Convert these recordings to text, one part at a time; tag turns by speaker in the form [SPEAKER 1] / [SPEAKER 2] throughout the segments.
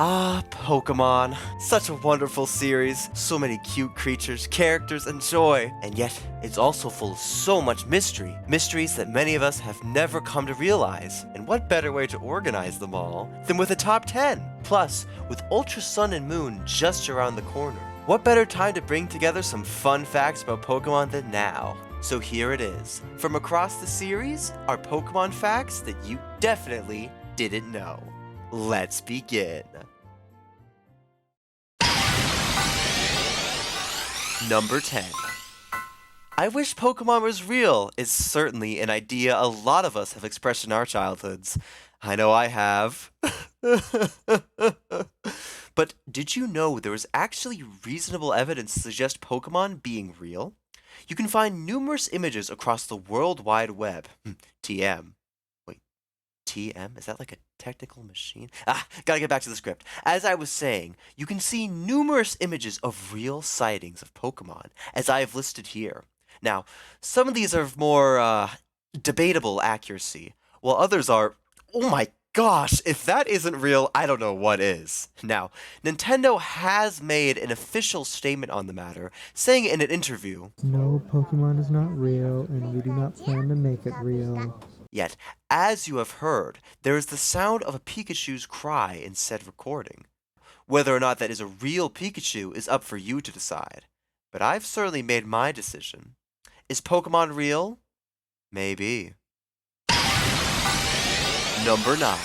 [SPEAKER 1] Ah, Pokémon. Such a wonderful series. So many cute creatures, characters, and joy. And yet, it's also full of so much mystery. Mysteries that many of us have never come to realize. And what better way to organize them all than with a top 10? Plus, with Ultra Sun and Moon just around the corner, what better time to bring together some fun facts about Pokemon than now? So here it is. From across the series, are Pokemon facts that you definitely didn't know. Let's begin. Number 10. I wish Pokemon was real is certainly an idea a lot of us have expressed in our childhoods. I know I have. But did you know there is actually reasonable evidence to suggest Pokemon being real? You can find numerous images across the World Wide Web. TM. TM? Is that like a technical machine? Gotta get back to the script. As I was saying, you can see numerous images of real sightings of Pokemon, as I have listed here. Now, some of these are of more, debatable accuracy, while others are, oh my gosh, if that isn't real, I don't know what is. Now, Nintendo has made an official statement on the matter, saying in an interview,
[SPEAKER 2] No, Pokemon is not real, and we do not plan to make it real.
[SPEAKER 1] Yet, as you have heard, there is the sound of a Pikachu's cry in said recording. Whether or not that is a real Pikachu is up for you to decide, but I've certainly made my decision. Is Pokemon real? Maybe. Number 9.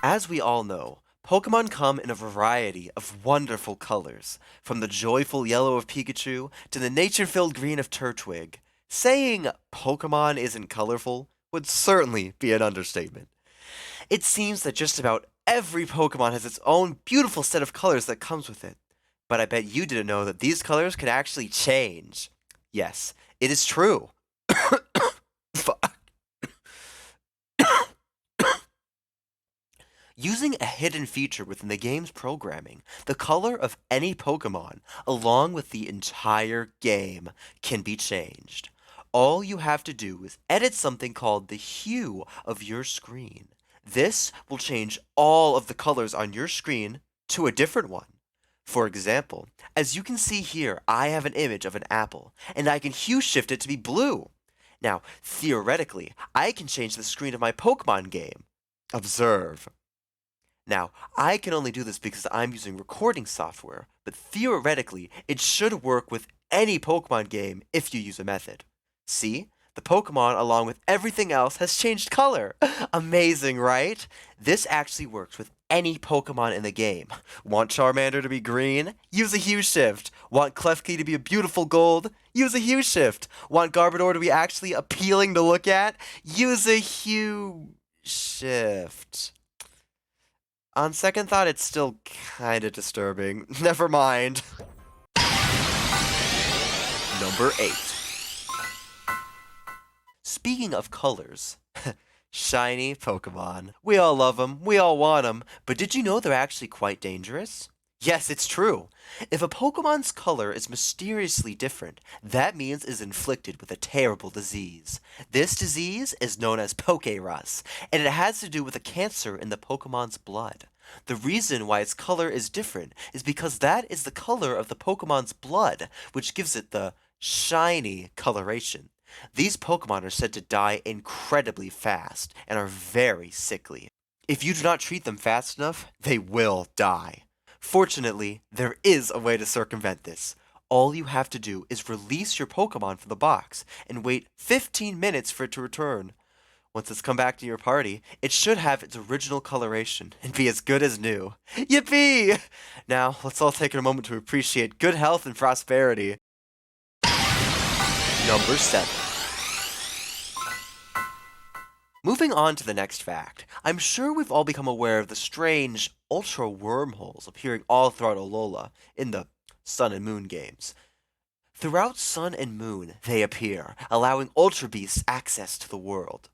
[SPEAKER 1] As we all know, Pokemon come in a variety of wonderful colors, from the joyful yellow of Pikachu to the nature-filled green of Turtwig. Saying Pokemon isn't colorful would certainly be an understatement. It seems that just about every Pokemon has its own beautiful set of colors that comes with it. But I bet you didn't know that these colors can actually change. Yes, it is true. Fuck. Using a hidden feature within the game's programming, the color of any Pokemon, along with the entire game, can be changed. All you have to do is edit something called the hue of your screen. This will change all of the colors on your screen to a different one. For example, as you can see here, I have an image of an apple, and I can hue shift it to be blue. Now, theoretically, I can change the screen of my Pokemon game. Observe. Now, I can only do this because I'm using recording software, but theoretically, it should work with any Pokemon game if you use a method. See? The Pokemon, along with everything else, has changed color. Amazing, right? This actually works with any Pokemon in the game. Want Charmander to be green? Use a hue shift. Want Klefki to be a beautiful gold? Use a hue shift. Want Garbodor to be actually appealing to look at? Use a hue shift. On second thought, it's still kinda disturbing. Never mind. Number 8. Speaking of colors, shiny Pokemon. We all love them, we all want them, but did you know they're actually quite dangerous? Yes, it's true. If a Pokemon's color is mysteriously different, that means it is inflicted with a terrible disease. This disease is known as Pokerus, and it has to do with a cancer in the Pokemon's blood. The reason why its color is different is because that is the color of the Pokemon's blood, which gives it the shiny coloration. These Pokemon are said to die incredibly fast and are very sickly. If you do not treat them fast enough, they will die. Fortunately, there is a way to circumvent this. All you have to do is release your Pokemon from the box and wait 15 minutes for it to return. Once it's come back to your party, it should have its original coloration and be as good as new. Yippee! Now, let's all take a moment to appreciate good health and prosperity. Number 7. Moving on to the next fact, I'm sure we've all become aware of the strange ultra wormholes appearing all throughout Alola in the Sun and Moon games. Throughout Sun and Moon, they appear, allowing Ultra Beasts access to the world.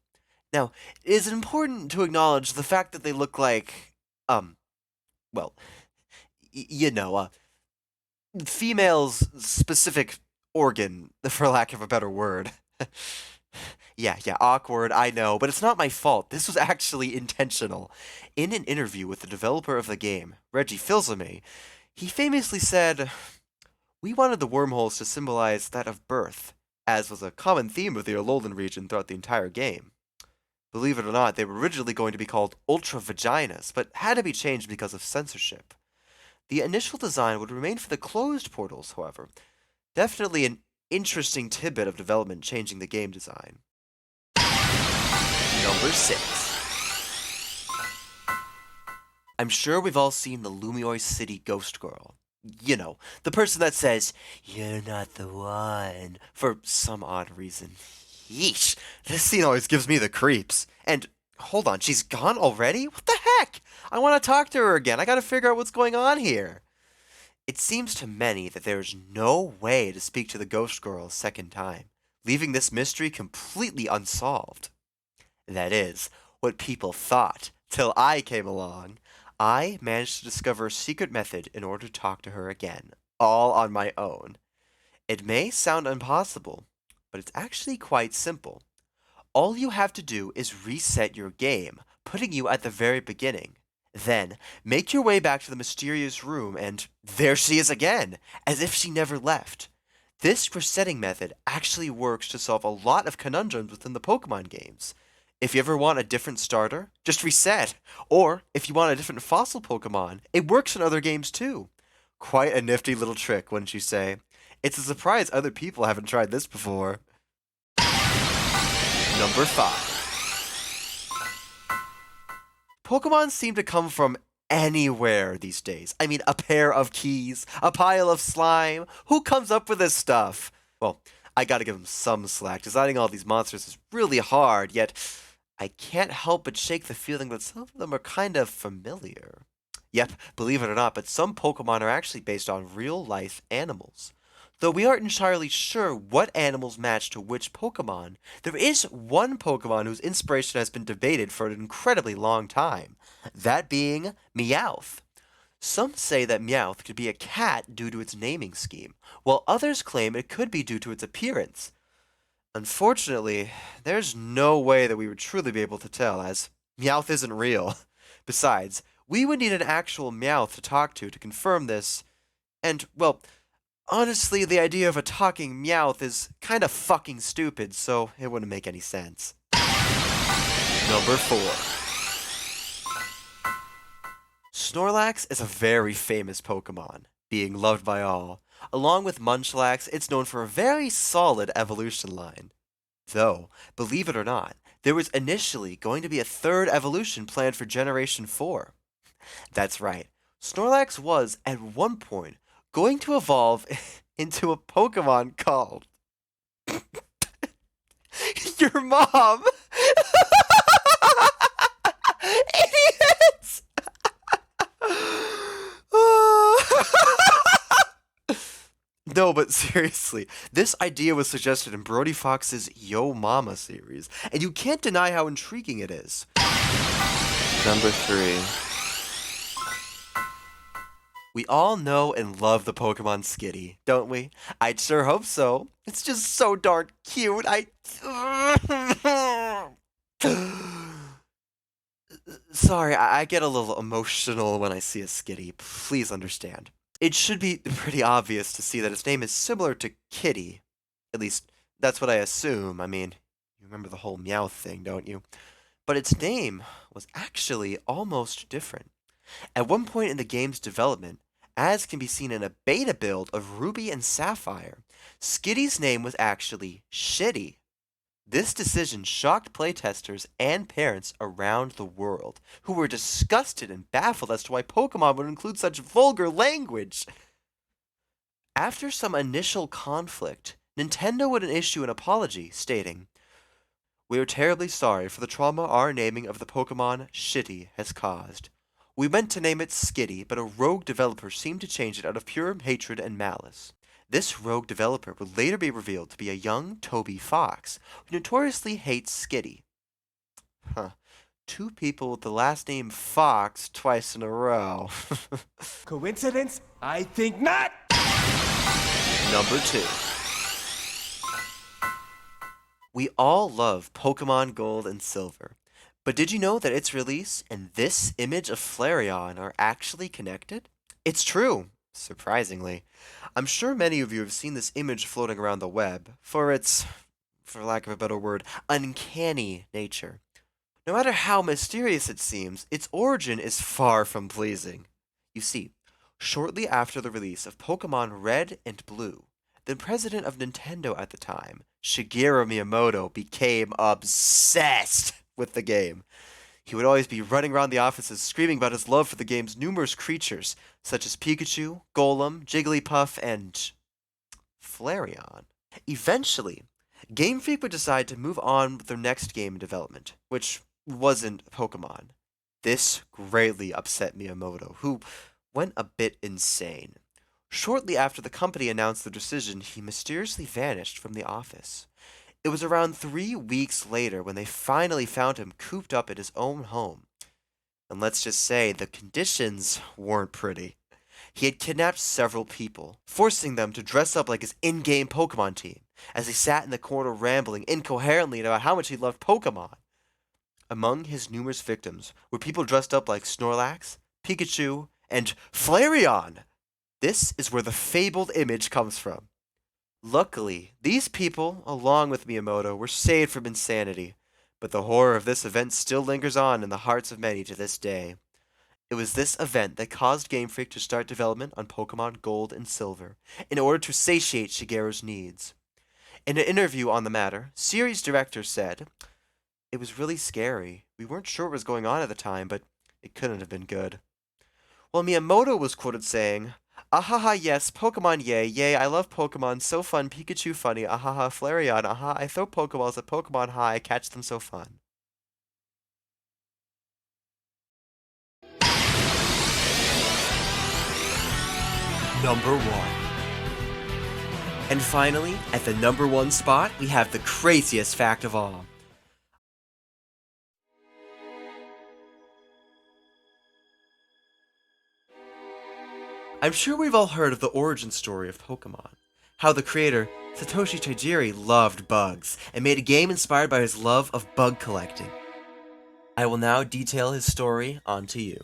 [SPEAKER 1] Now, it is important to acknowledge the fact that they look like, well, female's specific organ, for lack of a better word. Yeah, awkward, I know, but it's not my fault. This was actually intentional. In an interview with the developer of the game, Reggie Fils-Aimé, he famously said, "We wanted the wormholes to symbolize that of birth, as was a common theme of the Alolan region throughout the entire game. Believe it or not, they were originally going to be called Ultra Vaginas, but had to be changed because of censorship. The initial design would remain for the closed portals, however. Definitely an interesting tidbit of development changing the game design." Number 6. I'm sure we've all seen the Lumioi City Ghost Girl. You know, the person that says, "You're not the one," for some odd reason. Yeesh, this scene always gives me the creeps. And, hold on, she's gone already? What the heck? I want to talk to her again. I gotta figure out what's going on here. It seems to many that there is no way to speak to the Ghost Girl a second time, leaving this mystery completely unsolved. That is, what people thought, till I came along. I managed to discover a secret method in order to talk to her again, all on my own. It may sound impossible, but it's actually quite simple. All you have to do is reset your game, putting you at the very beginning. Then, make your way back to the mysterious room, and there she is again, as if she never left. This resetting method actually works to solve a lot of conundrums within the Pokemon games. If you ever want a different starter, just reset. Or, if you want a different fossil Pokemon, it works in other games too. Quite a nifty little trick, wouldn't you say? It's a surprise other people haven't tried this before. Number 5. Pokemon seem to come from anywhere these days. I mean, a pair of keys, a pile of slime. Who comes up with this stuff? Well, I gotta give them some slack. Designing all these monsters is really hard, yet I can't help but shake the feeling that some of them are kind of familiar. Yep, believe it or not, but some Pokemon are actually based on real-life animals. Though we aren't entirely sure what animals match to which Pokemon, there is one Pokemon whose inspiration has been debated for an incredibly long time, that being Meowth. Some say that Meowth could be a cat due to its naming scheme, while others claim it could be due to its appearance. Unfortunately, there's no way that we would truly be able to tell, as Meowth isn't real. Besides, we would need an actual Meowth to talk to confirm this, and, well, honestly, the idea of a talking Meowth is kinda fucking stupid, so it wouldn't make any sense. Number 4. Snorlax is a very famous Pokemon, being loved by all. Along with Munchlax, it's known for a very solid evolution line. Though, believe it or not, there was initially going to be a third evolution planned for Generation 4. That's right, Snorlax was, at one point, going to evolve into a Pokemon called your mom. Idiots! No, but seriously, this idea was suggested in Brody Fox's Yo Mama series, and you can't deny how intriguing it is. Number 3. We all know and love the Pokemon Skitty, don't we? I'd sure hope so. It's just so darn cute. Sorry, I get a little emotional when I see a Skitty. Please understand. It should be pretty obvious to see that its name is similar to Kitty. At least, that's what I assume. I mean, you remember the whole Meowth thing, don't you? But its name was actually almost different. At one point in the game's development, as can be seen in a beta build of Ruby and Sapphire, Skitty's name was actually Shitty. This decision shocked playtesters and parents around the world, who were disgusted and baffled as to why Pokemon would include such vulgar language. After some initial conflict, Nintendo would issue an apology, stating, "We are terribly sorry for the trauma our naming of the Pokemon Shitty has caused. We meant to name it Skitty, but a rogue developer seemed to change it out of pure hatred and malice. This rogue developer would later be revealed to be a young Toby Fox, who notoriously hates Skitty." Huh. 2 people with the last name Fox twice in a row.
[SPEAKER 3] Coincidence? I think not!
[SPEAKER 1] Number 2. We all love Pokemon Gold and Silver, but did you know that its release and this image of Flareon are actually connected? It's true, surprisingly. I'm sure many of you have seen this image floating around the web for its, for lack of a better word, uncanny nature. No matter how mysterious it seems, its origin is far from pleasing. You see, shortly after the release of Pokemon Red and Blue, the president of Nintendo at the time, Shigeru Miyamoto, became obsessed with the game. He would always be running around the offices screaming about his love for the game's numerous creatures, such as Pikachu, Golem, Jigglypuff, and Flareon. Eventually, Game Freak would decide to move on with their next game in development, which wasn't Pokemon. This greatly upset Miyamoto, who went a bit insane. Shortly after the company announced their decision, he mysteriously vanished from the office. It was around 3 weeks later when they finally found him cooped up at his own home. And let's just say the conditions weren't pretty. He had kidnapped several people, forcing them to dress up like his in-game Pokemon team, as he sat in the corner rambling incoherently about how much he loved Pokemon. Among his numerous victims were people dressed up like Snorlax, Pikachu, and Flareon. This is where the fabled image comes from. Luckily, these people, along with Miyamoto, were saved from insanity, but the horror of this event still lingers on in the hearts of many to this day. It was this event that caused Game Freak to start development on Pokemon Gold and Silver, in order to satiate Shigeru's needs. In an interview on the matter, series director said, "It was really scary. We weren't sure what was going on at the time, but it couldn't have been good." While Miyamoto was quoted saying, "Ahaha, yes, Pokemon, yay, yay, I love Pokemon, so fun, Pikachu funny, ahaha, Flareon, aha, I throw Pokeballs at Pokemon high, I catch them so fun." Number 1. And finally, at the number 1 spot, we have the craziest fact of all. I'm sure we've all heard of the origin story of Pokemon. How the creator, Satoshi Tajiri, loved bugs, and made a game inspired by his love of bug collecting. I will now detail his story onto you.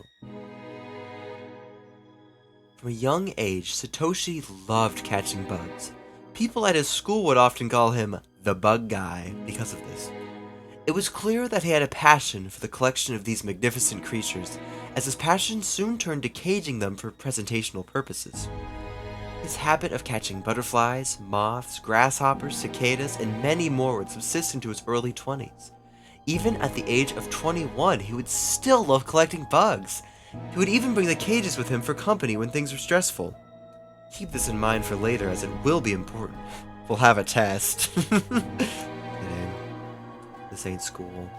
[SPEAKER 1] From a young age, Satoshi loved catching bugs. People at his school would often call him the bug guy because of this. It was clear that he had a passion for the collection of these magnificent creatures, as his passion soon turned to caging them for presentational purposes. His habit of catching butterflies, moths, grasshoppers, cicadas, and many more would subsist into his early 20s. Even at the age of 21, he would still love collecting bugs. He would even bring the cages with him for company when things were stressful. Keep this in mind for later, as it will be important. We'll have a test. Kidding. This ain't school.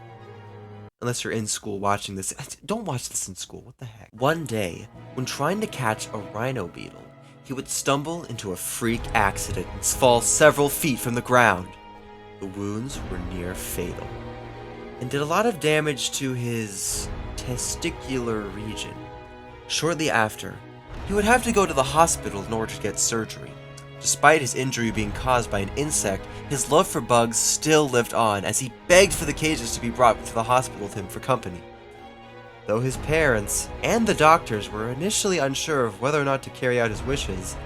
[SPEAKER 1] Unless you're in school watching this. Don't watch this in school, what the heck? One day, when trying to catch a rhino beetle, he would stumble into a freak accident and fall several feet from the ground. The wounds were near fatal, and did a lot of damage to his testicular region. Shortly after, he would have to go to the hospital in order to get surgery. Despite his injury being caused by an insect, his love for bugs still lived on as he begged for the cages to be brought to the hospital with him for company. Though his parents and the doctors were initially unsure of whether or not to carry out his wishes,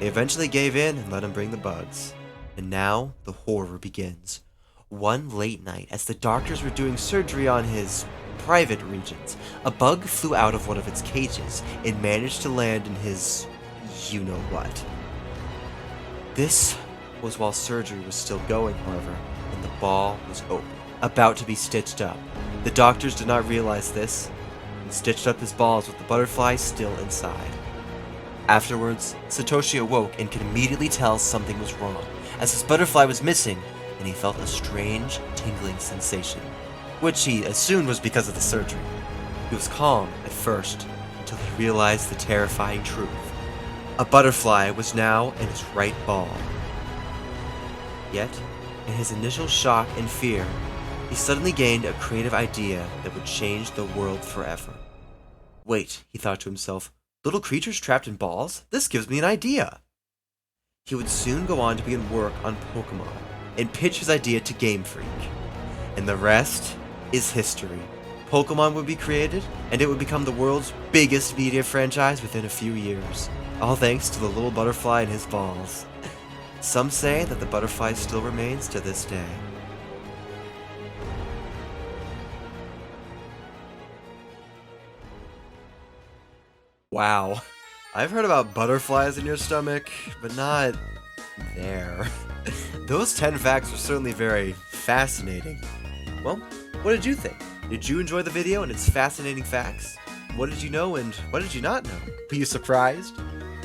[SPEAKER 1] they eventually gave in and let him bring the bugs. And now the horror begins. One late night, as the doctors were doing surgery on his private regions, a bug flew out of one of its cages and managed to land in his you-know-what. This was while surgery was still going, however, and the ball was open, about to be stitched up. The doctors did not realize this, and stitched up his balls with the butterfly still inside. Afterwards, Satoshi awoke and could immediately tell something was wrong, as his butterfly was missing, and he felt a strange, tingling sensation, which he assumed was because of the surgery. He was calm at first, until he realized the terrifying truth. A butterfly was now in his right ball. Yet, in his initial shock and fear, he suddenly gained a creative idea that would change the world forever. Wait, he thought to himself, little creatures trapped in balls? This gives me an idea! He would soon go on to begin work on Pokémon, and pitch his idea to Game Freak. And the rest is history. Pokemon would be created, and it would become the world's biggest media franchise within a few years. All thanks to the little butterfly and his balls. Some say that the butterfly still remains to this day. Wow. I've heard about butterflies in your stomach, but not there. Those 10 facts are certainly very fascinating. Well, what did you think? Did you enjoy the video and its fascinating facts? What did you know and what did you not know? Were you surprised?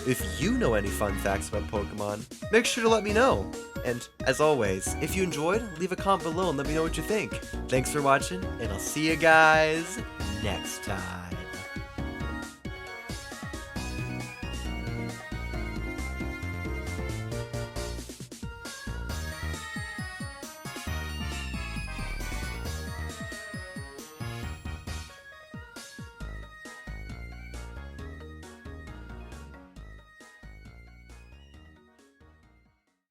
[SPEAKER 1] If you know any fun facts about Pokemon, make sure to let me know. And as always, if you enjoyed, leave a comment below and let me know what you think. Thanks for watching, and I'll see you guys next time.